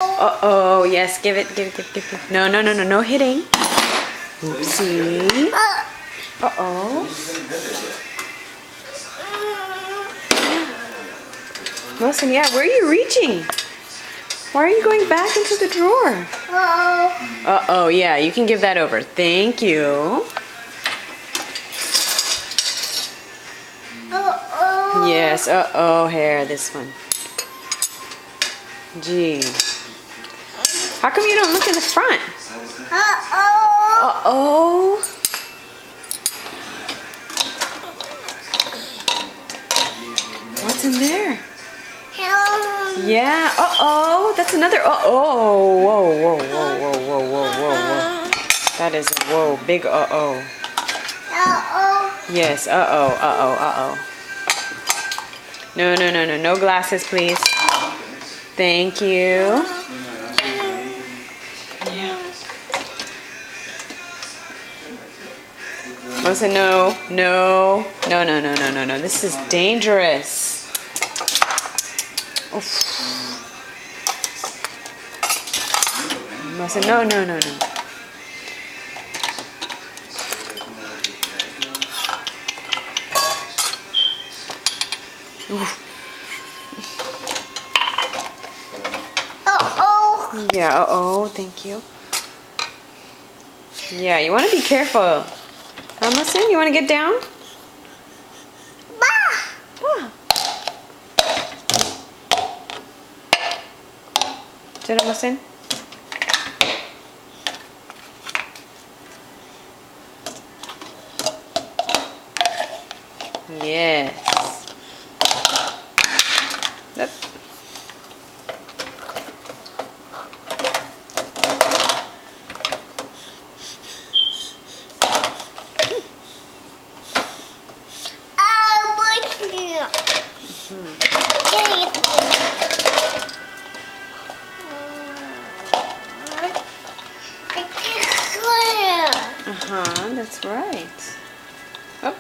Uh-oh, yes, give it. No, no hitting. Oopsie. Uh-oh. Wilson, yeah, where are you reaching? Why are you going back into the drawer? Uh-oh, yeah, you can give that over. Thank you. Yes, uh-oh, hair, this one. Gee. How come you don't look in the front? Uh-oh. What's in there? Yeah, uh-oh. That's another uh-oh. Whoa. That is a whoa, big uh-oh. Yes, uh-oh. No glasses, please. Thank you. Yeah. Wilson, no. This is dangerous. Oof. Wilson, no. Oof. Yeah, uh-oh, thank you. Yeah, you want to be careful. Wilson, you want to get down? Sit, Wilson. Yes. Yep. That's right. Oh.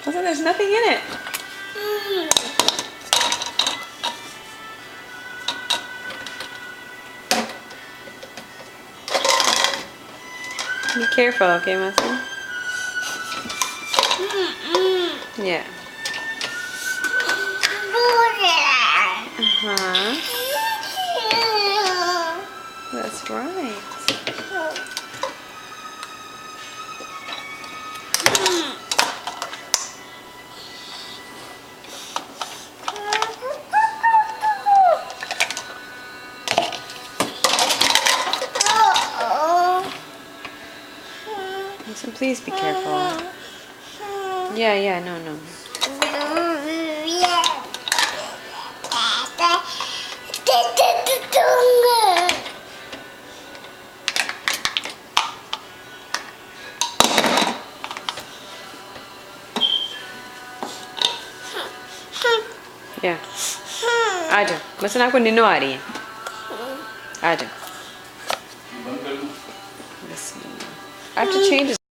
Wilson, there's nothing in it. Be careful, okay, Wilson? Yeah. That's right. Wilson, please be careful. Yeah, no. Yeah. Aja. Wilson, aku nino hari. Aja. I have to change his